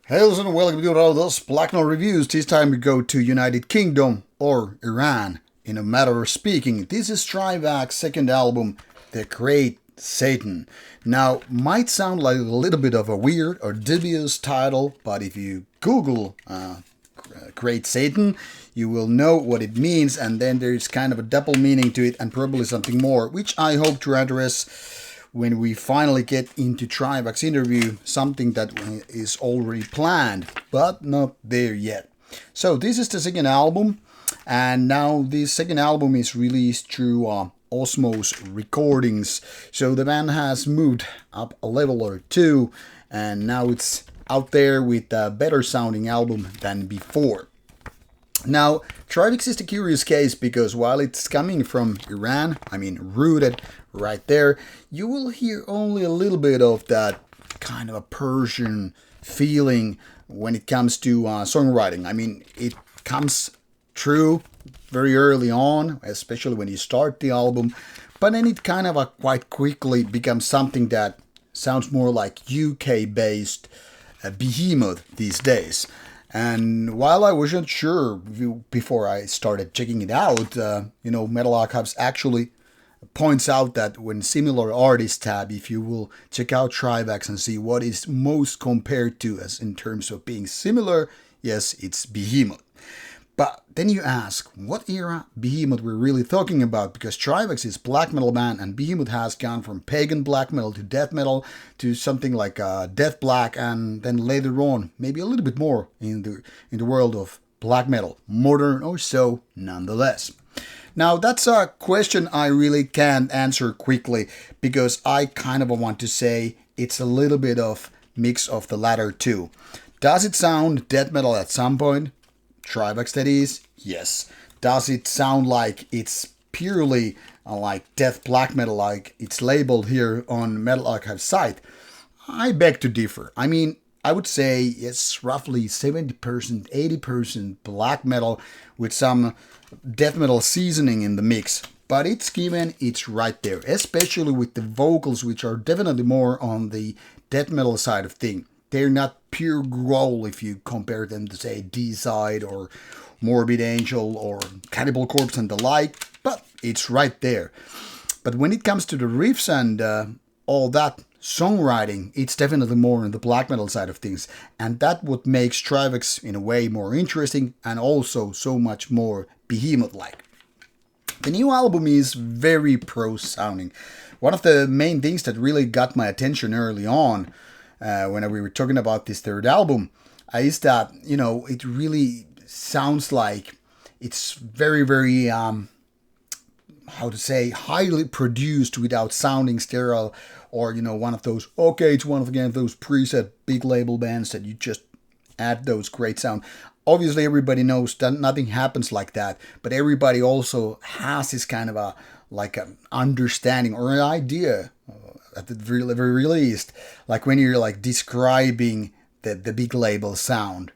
Hails and welcome to Rauta's Black Note Reviews. This time we go to United Kingdom or Iran. In a matter of speaking, this is Trivax's second album, The Great Satan. Now, might sound like a little bit of a weird or dubious title, but if you Google Great Satan, you will know what it means, and then there's kind of a double meaning to it and probably something more, which I hope to address when we finally get into Trivax interview, something that is already planned, but not there yet. So this is the second album, and now this second album is released through Osmose recordings. So the band has moved up a level or two, and now it's out there with a better sounding album than before. Now, Trivax is the curious case because while it's coming from Iran, rooted right there, you will hear only a little bit of that kind of a Persian feeling when it comes to songwriting. It comes true very early on, especially when you start the album, but then it kind of quite quickly becomes something that sounds more like UK-based behemoth these days. And while I wasn't sure before I started checking it out, Metal Archives actually points out that when similar artists tab, if you will check out Trivax and see what is most compared to as in terms of being similar, yes, it's Behemoth. But then you ask, what era Behemoth we're really talking about? Because Trivax is black metal band and Behemoth has gone from pagan black metal to death metal to something like death black, and then later on maybe a little bit more in the world of black metal, modern or so nonetheless. Now that's a question I really can't answer quickly because I kind of want to say it's a little bit of mix of the latter two. Does it sound death metal at some point? Trivax, that is? Yes. Does it sound like it's purely like death black metal like it's labeled here on Metal Archive's site? I beg to differ. I would say it's roughly 70%, 80% black metal with some death metal seasoning in the mix. But it's given, it's right there, especially with the vocals, which are definitely more on the death metal side of things. They're not pure growl if you compare them to, say, D-Side or Morbid Angel or Cannibal Corpse and the like, but it's right there. But when it comes to the riffs and all that songwriting, it's definitely more on the black metal side of things. And that what makes Trivax in a way more interesting and also so much more Behemoth-like. The new album is very pro-sounding. One of the main things that really got my attention early on when we were talking about this third album, is that, it really sounds like it's very, very, highly produced without sounding sterile or, one of those, it's one of, again, those preset big label bands that you just add those great sound. Obviously, everybody knows that nothing happens like that, but everybody also has this kind of an understanding or an idea at the very least, like when you're like describing the big label sound.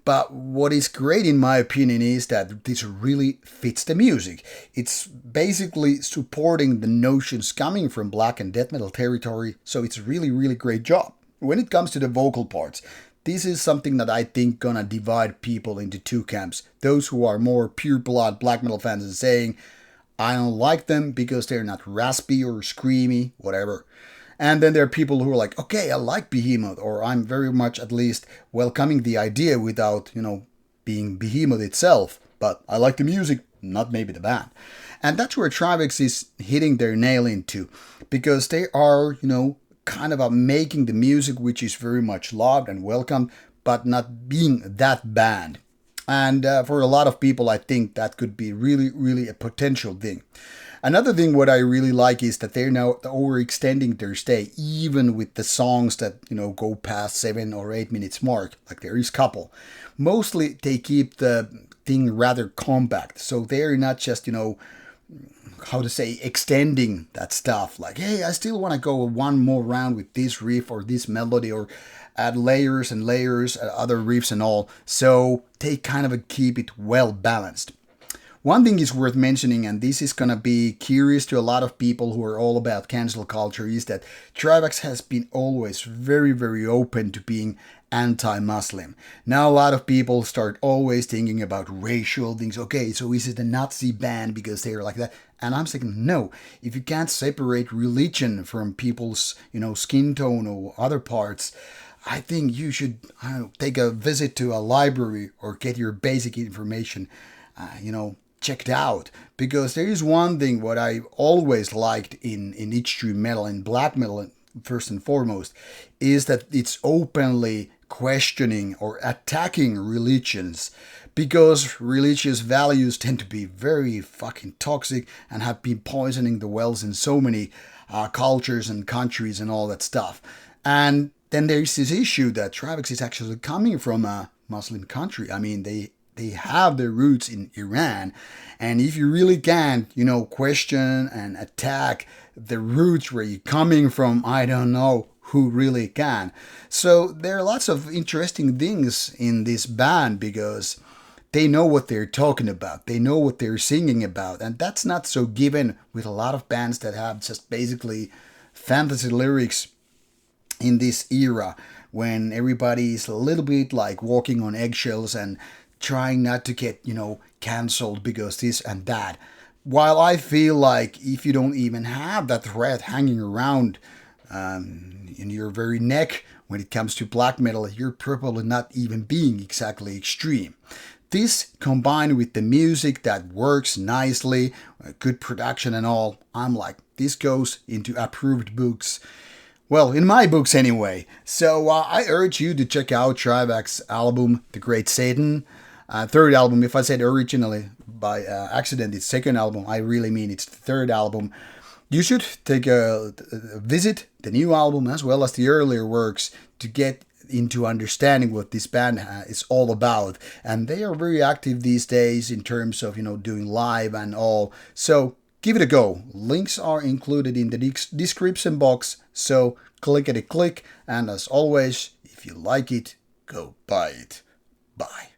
But what is great in my opinion is that this really fits the music. It's basically supporting the notions coming from black and death metal territory, so it's really, really great job. When it comes to the vocal parts, this is something that I think gonna divide people into two camps. Those who are more pure blood black metal fans and saying, I don't like them because they're not raspy or screamy, whatever. And then there are people who are like, okay, I like Behemoth, or I'm very much at least welcoming the idea without, being Behemoth itself. But I like the music, not maybe the band. And that's where Trivax is hitting their nail into, because they are, kind of making the music which is very much loved and welcomed, but not being that band. And for a lot of people, I think that could be really, really a potential thing. Another thing what I really like is that they're now overextending their stay, even with the songs that, go past 7 or 8 minutes mark, like there is a couple. Mostly they keep the thing rather compact, so they're not just, extending that stuff. Like, hey, I still want to go one more round with this riff or this melody or add layers and layers, other riffs and all. So they kind of keep it well balanced. One thing is worth mentioning, and this is going to be curious to a lot of people who are all about cancel culture, is that Trivax has been always very, very open to being anti-Muslim. Now a lot of people start always thinking about racial things. Okay, so is it a Nazi band because they're like that? And I'm saying no. If you can't separate religion from people's, skin tone or other parts, I think you should, take a visit to a library or get your basic information, checked out. Because there is one thing what I always liked in extreme metal and black metal, first and foremost, is that it's openly questioning or attacking religions, because religious values tend to be very fucking toxic and have been poisoning the wells in so many cultures and countries and all that stuff. And then there's this issue that Trivax is actually coming from a Muslim country. I mean, they have their roots in Iran. And if you really can't, question and attack the roots where you're coming from, I don't know who really can. So there are lots of interesting things in this band because they know what they're talking about. They know what they're singing about. And that's not so given with a lot of bands that have just basically fantasy lyrics in this era when everybody is a little bit like walking on eggshells and trying not to get, cancelled because this and that. While I feel like if you don't even have that thread hanging around in your very neck when it comes to black metal, you're probably not even being exactly extreme. This combined with the music that works nicely, good production and all, I'm like, this goes into approved books. Well, in my books anyway. So I urge you to check out Trivax album, The Great Satan. Third album, if I said originally by accident, it's second album, I really mean it's the third album. You should take a visit the new album as well as the earlier works to get into understanding what this band is all about. And they are very active these days in terms of, doing live and all. So give it a go. Links are included in the description box. So click. And as always, if you like it, go buy it. Bye.